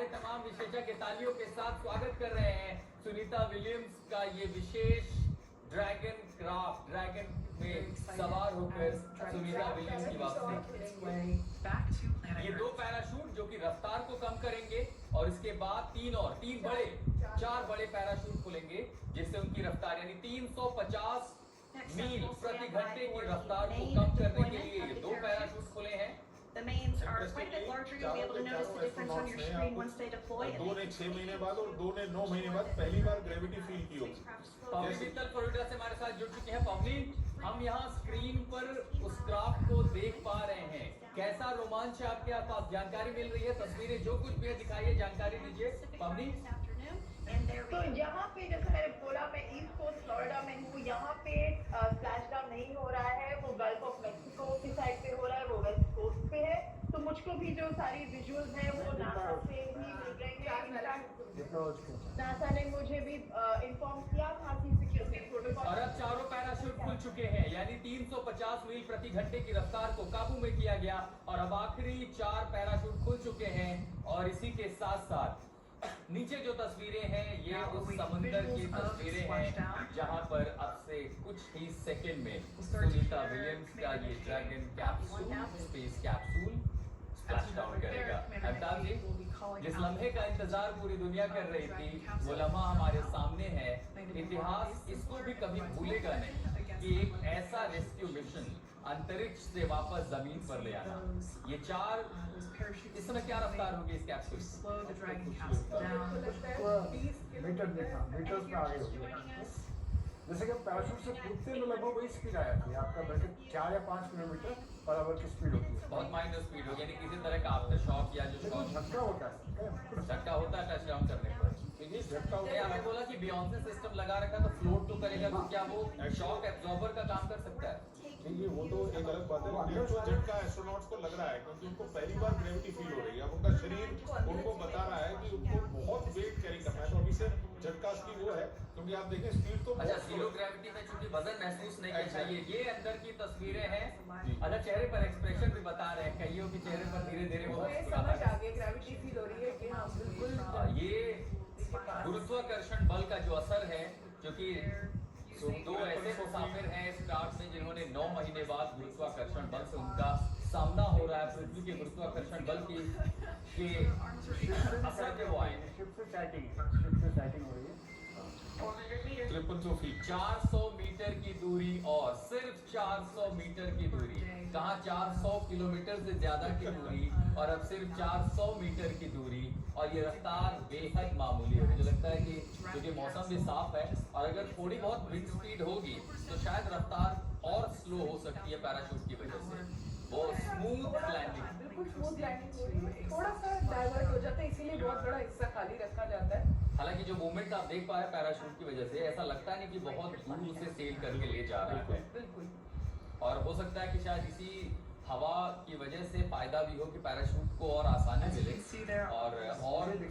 हमारे तमाम विशेषज्ञ तालियों के साथ स्वागत कर रहे हैं सुनीता विलियम्स का ये विशेष ड्रैगन में सवार होकर सुनीता विलियम्स की वापसी। ये 2 पैराशूट जो कि रफ्तार को कम करेंगे और इसके बाद 4 बड़े पैराशूट खुलेंगे जिससे उनकी रफ्तार यानी 350 मील प्रति घंटे की रफ्तार को कम करने के लिए ये 2 पैराशूट खुले हैं। The mains are quite a bit larger. You'll be able to notice the difference on your screen once they deploy. दो ने 6 महीने बाद और 2 ने 9 महीने बाद पहली बार ग्रेविटी फील की होगी। डिजिटल फ्लोरिडा से हमारे साथ जुड़ चुके हैं पवनीन। हम यहाँ स्क्रीन पर उस क्राफ्ट को देख पा रहे हैं। कैसा रोमांच है आपके पास? जानकारी मिल रही है, तस्वीरें जो कुछ भी है दिखाइए, जानकारी दीजिए पवनीन। तो यहाँ पे जैसे मैंने बोला, मैं ईस्ट कोस्ट फ्लोरिडा में हूँ। यहाँ पे स्प्लैशडाउन नहीं हो रहा है, वो गल्फ ऑफ मेक्सिको की साइड पे हो रहा है, वो वेस्ट कोस्ट पे है। तो मुझको भी जो सारी विजुअल्स हैं वो नासा से ही मिल रहे हैं। नासा ने मुझे भी इन्फॉर्म किया था कि सिक्योरिटी प्रोटोकॉल। और अब चारों पैराशूट खुल चुके हैं यानी 350 मील प्रति घंटे की रफ्तार को काबू में किया गया और अब आखिरी 4 पैराशूट खुल चुके हैं। और इसी के साथ साथ नीचे जो तस्वीरें हैं ये उस समुंदर की तस्वीरें हैं जहां पर अब से कुछ ही सेकंड में सुनीता विलियम्स का ये dragon capsule, space capsule splash down करेगा। अमिताभ जी, जिस लम्हे का इंतजार पूरी दुनिया कर रही थी वो लम्हा हमारे सामने है। इतिहास इसको भी कभी भूलेगा नहीं कि एक ऐसा रेस्क्यू मिशन अंतरिक्ष से वापस जमीन पर ले आना। ये 4 इस समय क्या रफ्तार होगी इस कैप्सूल? मीटर्स में आगे होगी। जैसे कि पैराशूट से कूदते हैं तो लगभग वही स्पीड आ जाती है आपका, वैसे 4 या 5 किलोमीटर पर आवर की स्पीड होती है। बहुत माइनर स्पीड होगी, यानी किसी तरह का आफ्टर शॉक या जो शॉक झटका होता है, झटका होता है टच डाउन करने पर। झटका होता है। आपने बोला कि बियॉन्से सिस्टम लगा रखा तो फ्लोट तो करेगा, तो क्या वो शॉक एब्जॉर्बर का काम कर सकता है? नहीं, वो तो एक अलग बात है। लेकिन जो झटका एस्ट्रोनॉट्स को लग रहा है क्योंकि उनको पहली बार ग्रेविटी फील हो रही है। अब उनका शरीर उनको बता रहा है कि उनको बहुत वेट कैरी करना है, तो अभी से झटका उसकी वो है क्योंकि आप देखें स्पीड तो अच्छा, जीरो ग्रेविटी में चूंकि वजन महसूस नहीं करना चाहिए। ये अंदर की तस्वीरें हैं। अच्छा, चेहरे पर एक्सप्रेशन भी बता रहे हैं, कईयों के चेहरे पर धीरे धीरे वो समझ आ गया, ग्रेविटी फील हो रही है कि हाँ बिल्कुल। ये गुरुत्वाकर्षण बल का जो असर है, क्योंकि 2 ऐसे मुसाफिर हैं इस क्राफ्ट में जिन्होंने 9 महीने बाद गुरुत्वाकर्षण बल से उनका सामना हो रहा है। पृथ्वी के गुरुत्वाकर्षण बल के असर के वो आए हैं। शिप से सेटिंग हो रही है। 5300 फीट 400 मीटर की दूरी और सिर्फ 400 मीटर की दूरी, कहाँ 400 किलोमीटर से ज्यादा की दूरी और अब सिर्फ 400 मीटर की दूरी। और ये रफ्तार बेहद मामूली है। मुझे लगता है कि क्योंकि मौसम भी साफ है और अगर थोड़ी बहुत विंड स्पीड होगी तो शायद रफ्तार और स्लो हो सकती है पैराशूट की वजह से। वो स्मूथ लैंडिंग, बिल्कुल स्मूथ लैंडिंग हो रही है। थोड़ा सा डाइवर्ट हो जाता है, इसीलिए बहुत बड़ा हिस्सा खाली रखा जाता है। हालांकि जो मूवमेंट आप देख पा रहे हैं पैराशूट की वजह से ऐसा लगता नहीं कि बहुत दूर उसे सेल करके ले जा रहा है। बिल्कुल। और हो सकता है कि शायद इसी हवा की वजह से फायदा भी हो कि पैराशूट को और आसानी मिले और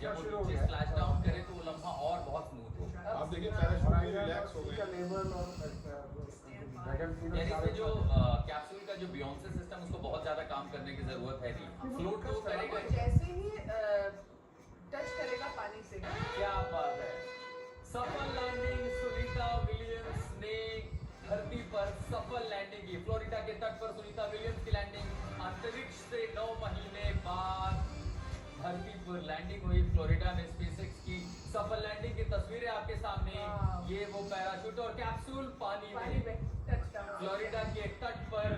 जब वो नीचे स्प्लैश डाउन करे तो वो लम्हा और बहुत स्मूथ हो। आप देखिए पैराशूट भी रिलैक्स हो का गए। लेवल और ड्रैगन फील यानी इसमें जो कैप्सूल का जो बियॉन्से सिस्टम उसको बहुत ज्यादा काम करने की जरूरत है नहीं, फ्लोट तो करेगा ही। जैसे ही टच करेगा पानी से। क्या बात है। सफल लैंडिंग, सुनीता विलियम्स ने धरती पर सफल लैंडिंग की। फ्लोरिडा के तट पर सुनीता विलियम्स की लैंडिंग अंतरिक्ष से 9 महीने बाद धरती पर लैंडिंग हुई। फ्लोरिडा में स्पेसएक्स की सफल लैंडिंग की तस्वीरें आपके सामने। ये वो पैराशूट और कैप्सूल पानी में फ्लोरिडा के तट पर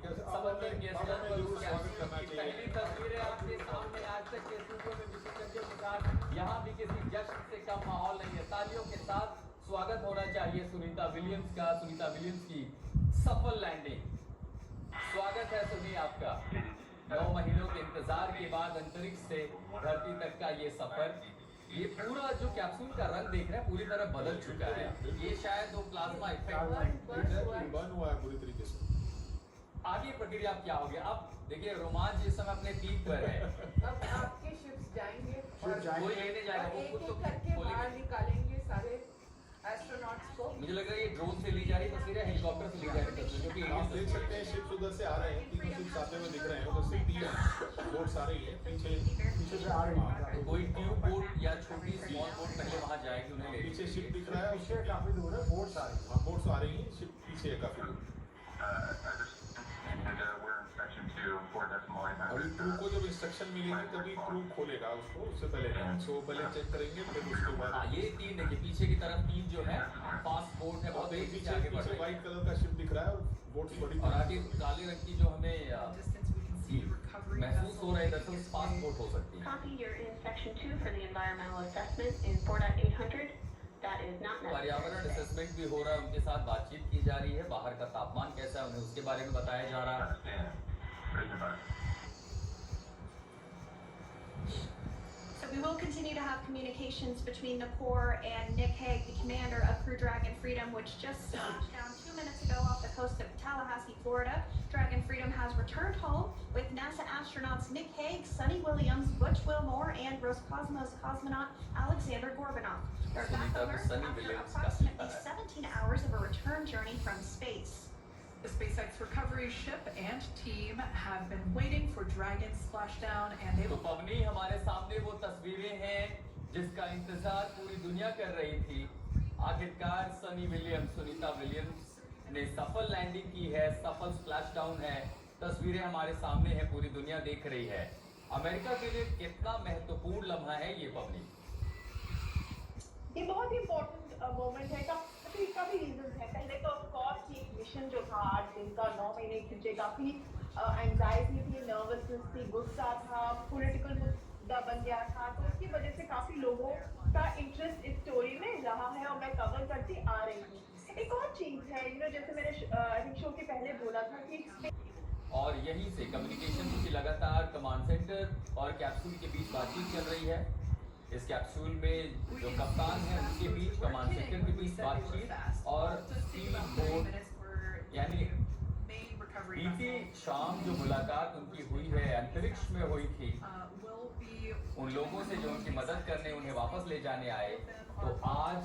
समुद्र के स्तर पर उस कैप्सूल की पहली तस्वीरें आपके सामने। आज तक के सूत्रों में विशेषज्ञों के साथ यहाँ भी किसी जश्न से कम माहौल नहीं है। तालियों के साथ स्वागत होना चाहिए सुनीता विलियम्स का, सुनीता विलियम्स की सफल लैंडिंग। स्वागत है सुनी आपका। 9 महीनों के इंतजार के बाद अंतरिक्ष से धरती तक का ये सफर। ये पूरा जो कैप्सूल का रंग देख रहे हैं पूरी तरह बदल चुका है। ये शायद वो प्लाज्मा इफेक्ट बर्न हुआ है पूरी तरीके से। आगे प्रक्रिया अब क्या होगी? अब देखिए रोमांच इस समय अपने पीक पर है। अब आपके शिप्स जाएंगे और कोई लेने जाएगा, वो एक खुद एक तो करके बाहर खोलेंगे। निकालेंगे सारे एस्ट्रोनॉट्स को। मुझे लग रहा है ये ड्रोन से ली जा रही तस्वीर है, हेलीकॉप्टर से ली जा रही तस्वीर, क्योंकि आप देख सकते हैं शिप्स उधर से आ रहे हैं, 3 शिप्स आते हुए दिख रहे हैं। उधर से 3 बोट्स आ रही है, पीछे पीछे से आ रही है। तो कोई ट्यूब बोट या छोटी स्मॉल बोट पहले वहां जाएगी उन्हें ले पीछे शिप दिख रहा है, पीछे काफी दूर है, बोट्स आ रही है। हाँ बोट्स आ रही हैं, शिप पीछे है काफी दूर। अभी क्रू को जब इंस्ट्रक्शन मिलेगी तभी क्रू खोलेगा उसको, उससे पहले नहीं। सो पहले चेक करेंगे, फिर उसके हाँ बाद ये तीन देखिए पीछे की तरफ तीन जो है फास्ट बोट है बहुत तेजी से पीछे आगे बढ़ पीछे रही है। व्हाइट कलर का शिप दिख रहा है और बोट्स बड़ी और आगे काले रंग की जो हमें महसूस हो रहा है दरअसल फास्ट बोट हो सकती है। Copy, you're in section 2 for the environmental assessment in 4.800. That is not necessary. पर्यावरण असेसमेंट भी हो रहा है, उनके साथ बातचीत की जा रही है, बाहर का तापमान कैसा है उन्हें उसके बारे में बताया जा रहा है। So we will continue to have communications between the Corps and Nick Hague, the commander of Crew Dragon Freedom, which just splashed down 2 minutes ago off the coast of Tallahassee, Florida. Dragon Freedom has returned home with NASA astronauts Nick Hague, Sunny Williams, Butch Wilmore, and Roscosmos cosmonaut Alexander Gorbanov. They're back Sunita on को Earth Sunny after Williams का approximately सीखा है। 17 hours of a return journey from space. The SpaceX recovery ship and team have been waiting for Dragon splashdown, and they तो पवनी हमारे सामने वो तस्वीरें हैं जिसका इंतजार पूरी दुनिया कर रही थी। आखिरकार सनी विलियम्स, सुनीता विलियम्स ने सफल लैंडिंग की है, सफल स्प्लैशडाउन है। तस्वीरें हमारे सामने है, पूरी दुनिया देख रही है। अमेरिका के लिए कितना महत्वपूर्ण लम्हा है ये पवनी। ये बहुत ही इम्पोर्टेंट मोमेंट है। काफी रीजंस है। पहले तो ऑफकोर्स ये मिशन जो था 8 दिन का 9 महीने खींचे, काफी एंजाइटी थी, नर्वसनेस थी, गुस्सा था, पॉलिटिकल मुद्दा बन गया था, तो उसकी वजह से काफी लोगों का इंटरेस्ट इस स्टोरी में रहा है और मैं कवर करती आ रही हूँ। एक और चीज है, जैसे मैंने शो के पहले बोला था कि और यहीं से कम्युनिकेशन की लगातार कमांड सेंटर और कैप्सूल के बीच बातचीत चल रही है। इस कैप्सूल में जो कप्तान है उनके बीच, कमांड सेंटर के बीच बातचीत और स्पीड बोट यानी बीती शाम जो मुलाकात उनकी हुई है अंतरिक्ष में हुई थी, उन लोगों से जो उनकी मदद करने उन्हें वापस ले जाने आए, तो आज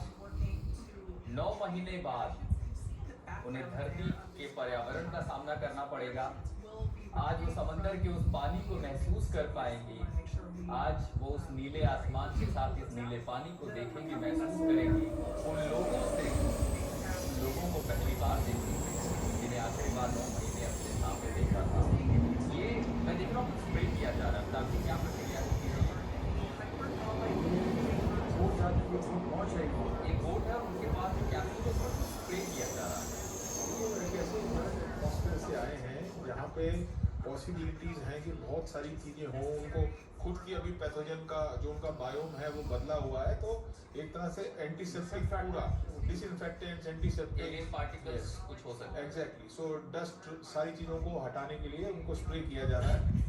9 महीने बाद उन्हें धरती के पर्यावरण का सामना करना पड़ेगा। आज वो समंदर के उस पानी को महसूस कर पाएंगी, आज वो उस नीले आसमान के साथ इस नीले पानी को देखेंगी, महसूस करेंगी। उन लोगों को पहली बार देखेंगी जिन्हें आखिरी बार 9 महीने अपने सामने देखा था। ये मैं देख रहा हूँ स्प्रे किया जा रहा है, ताकि क्या प्रक्रिया होती है। बोट जाती है, बोट पहुंच रही है। एक बोट है, उनके पास कैप्सूल को स्प्रे किया जा रहा है। एक ऐसे हॉस्पिटल से आए हैं जहाँ पे पॉसिबिलिटीज हैं कि बहुत सारी चीजें हों। उनको खुद की अभी पैथोजन का जो उनका बायोम है वो बदला हुआ है, तो एक तरह से एंटीसेप्टिक पूरा डिसइंफेक्टेंट्स, एंटीसेप्टिक पार्टिकल्स कुछ हो सकता है। एग्जैक्टली। सो डस्ट सारी चीजों को हटाने के लिए उनको स्प्रे किया जा रहा है।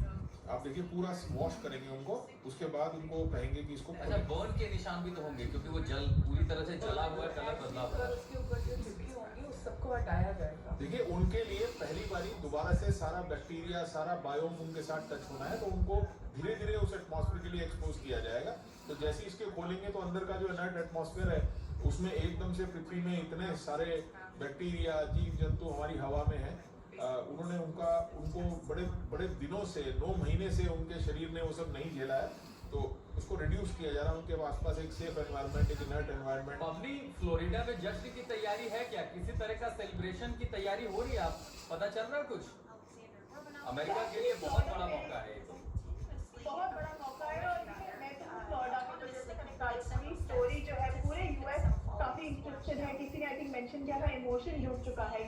आप देखिए पूरा वॉश करेंगे उनको, उसके बाद उनको कहेंगे कि इसको अच्छा, बर्न के निशान भी तो होंगे क्योंकि वो जल पूरी तरह से जला हुआ है, कलर बदला हुआ है। उसके ऊपर जो चिपकी होंगी उस सबको हटाया जाएगा। देखिए उनके लिए पहली बारी दोबारा से सारा बैक्टीरिया, सारा बायोम उनके साथ टच होना है, तो उनको धीरे धीरे उस एटमॉस्फेयर के लिए एक्सपोज किया जाएगा। तो जैसे इसके खोलेंगे तो अंदर का जो इनर्ट एटमॉस्फेयर है उसमें एकदम से पृथ्वी में इतने सारे बैक्टीरिया, जीव जंतु हमारी हवा में है, उन्होंने उनको बड़े बड़े दिनों से 9 महीने से उनके शरीर ने वो सब नहीं झेला है, तो उसको रिड्यूस किया जा रहा है। उनके आसपास एक सेफ एनवायरनमेंट, एक इनर्ट एनवायरनमेंट। पवनी, फ्लोरिडा में जश्न की तैयारी है क्या? किसी तरह का सेलिब्रेशन की तैयारी हो रही है? आप पता चल रहा है कुछ? अमेरिका के लिए बहुत बड़ा मौका है ये तो। बहुत बड़ा मौका है। और मैं तो फ्लोरिडा में जो जैसे मैंने कहा, पूरी स्टोरी जो है पूरे यूएस काफी इंटरेस्टेड है। किसी ने आई थिंक मेंशन किया था इमोशन जुड़ चुका है।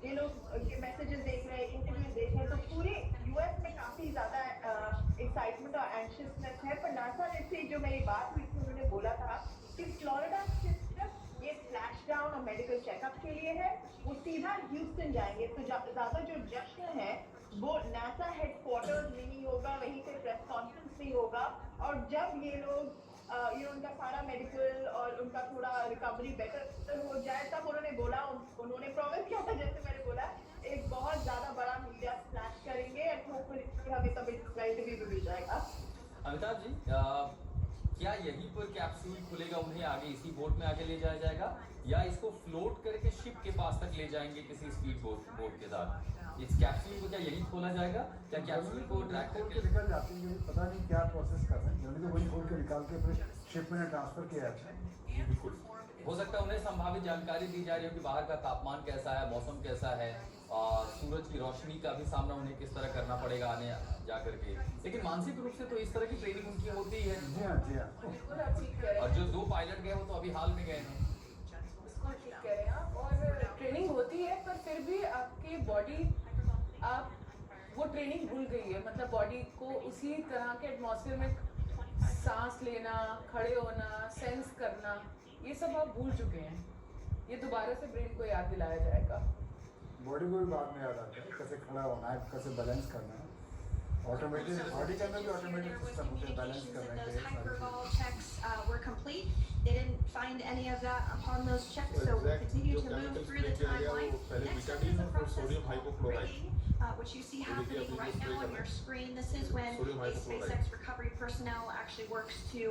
ये लोग ये मैसेजेस देख रहे हैं, इंटरव्यूज देख रहे हैं, तो पूरे यूएस में काफी ज्यादा एक्साइटमेंट और एंशियसनेस है। पर नासा जैसे जो मेरी बात हुई थी उन्होंने बोला था कि फ्लोरिडा सिर्फ ये स्प्लैशडाउन और मेडिकल चेकअप के लिए है, वो सीधा ह्यूस्टन जाएंगे। तो ज्यादा जो जश्न है वो नासा हेडक्वार्टर्स में ही होगा, वहीं पे प्रेस कॉन्फ्रेंस भी होगा। और जब ये लोग उनका सारा मेडिकल और उनका थोड़ा रिकवरी बेटर हो जाए, तब उन्होंने प्रॉमिस किया था, जैसे मैंने बोला, एक बहुत ज्यादा बड़ा मीडिया स्प्लैश करेंगे और होपफुली हमें तब एक्साइट भी मिल जाएगा। अमिताभ जी, क्या यहीं पर कैप्सूल खुलेगा, उन्हें आगे इसी बोट में आगे ले जाया जाएगा, या इसको फ्लोट करके शिप के पास तक ले जाएंगे किसी स्पीड बोट के साथ? इस कैप्सूल को क्या यही खोला जाएगा? क्या कैप्सूल को ट्रैक खोल करके के निकल जाती है, पता नहीं क्या प्रोसेस कर रहे हैं, जनरली तो वही खोल के निकाल के फिर शिप में ट्रांसफर किया जाता है। बिल्कुल हो सकता है उन्हें संभावित जानकारी दी जा रही हो कि बाहर का तापमान कैसा है, मौसम कैसा है, और सूरज की रोशनी का भी सामना उन्हें किस तरह करना पड़ेगा आने जा करके। लेकिन मानसिक रूप से तो इस तरह की ट्रेनिंग उनकी होती ही है। जी हाँ, जी हाँ। बिल्कुल आप ठीक कह रहे और हैं, जो 2 पायलट गए वो तो अभी हाल में गए हैं। बिल्कुल ठीक कह रहे हैं आप। और ट्रेनिंग होती है पर फिर भी आपकी बॉडी, आप वो ट्रेनिंग भूल गई है, मतलब बॉडी को उसी तरह के एटमॉस्फेयर में सांस लेना, खड़े होना, सेंस करना, ये सब आप भूल चुके हैं। ये दोबारा से ब्रेन को याद दिलाया जाएगा। बॉडी को भी बाद में याद आता है कैसे खड़ा होना है, कैसे बैलेंस करना है। ऑटोमेटिक बॉडी के अंदर भी ऑटोमेटिक सिस्टम होते हैं बैलेंस करने के Those लिए। hyperball checks were complete. They didn't find any of that upon those checks, so we'll exact continue जो to move chemical through spray the किया गया timeline. वो पहले Next up Betadine is the और फिर process sodium of hypochloride. rigging, which you see ये देखिए happening अभी right जो now spray on कर your रहे हैं। screen. This is when Sodium a hypochlorite. SpaceX recovery personnel actually works to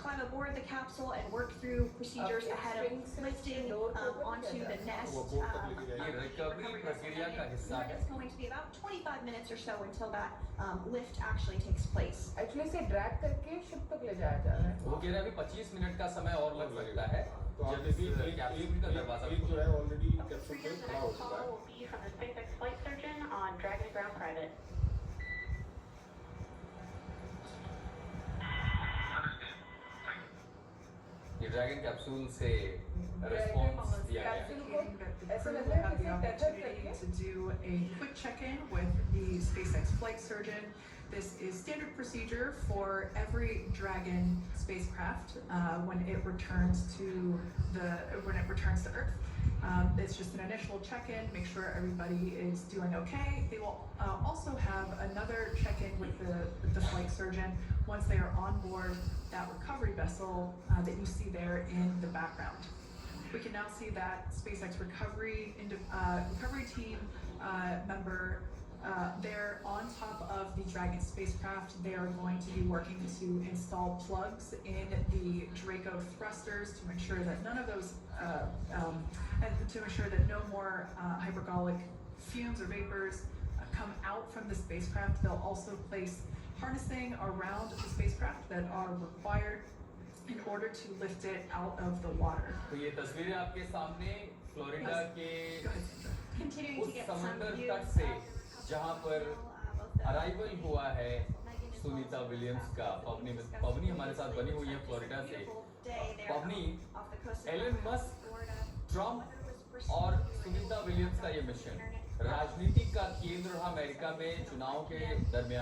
climb aboard the capsule and work through procedures अब ahead spring of से lifting door को open onto किया the जाता है। nest. वो board तक लेके ये जाएंगे। रिकवरी प्रक्रिया का हिस्सा है। It's going to be about 25 minutes or so until that lift actually takes place. Actually इसे ड्रैग करके शिप तक ले जाया जा रहा है। वो कह रहे हैं अभी 25 मिनट का समय और लग सकता है तो आप जब देखिए इस कैप्सूल का दरवाजा एक जो है ऑलरेडी Okay, कैप्सूल Freedom, पे the खड़ा हो next चुका call है। will be from the SpaceX flight surgeon on Dragon Ground Private. ये ड्रैगन कैप्सूल से रिस्पॉन्स दिया गया है। Indicating that the ऐसा crew लग will रहा है have the जैसे tether opportunity करके। to do a quick check-in with the SpaceX flight surgeon. This is standard procedure for every Dragon spacecraft when it returns to Earth. It's just an initial check-in, make sure everybody is doing okay. They will also have another check-in with the flight surgeon once they are on board that recovery vessel that you see there in the background. We can now see that SpaceX recovery team member. They're on top of the Dragon spacecraft. They are going to be working to install plugs in the Draco thrusters to ensure that none of those, and to ensure that no more hypergolic fumes or vapors come out from the spacecraft. They'll also place harnessing around the spacecraft that are required in order to lift it out of the water. तो ये तस्वीरें आपके सामने Florida के Go ahead, Sandra. Continuing to उस get some समुंदर views तट से of जहाँ पर अराइवल हुआ है सुनीता विलियम्स का। पवनी हमारे साथ बनी हुई है फ्लोरिडा से। पवनी, एलन मस्क, ट्रम्प और सुनीता विलियम्स का ये मिशन राजनीति का केंद्र रहा अमेरिका में चुनाव के दरमियान।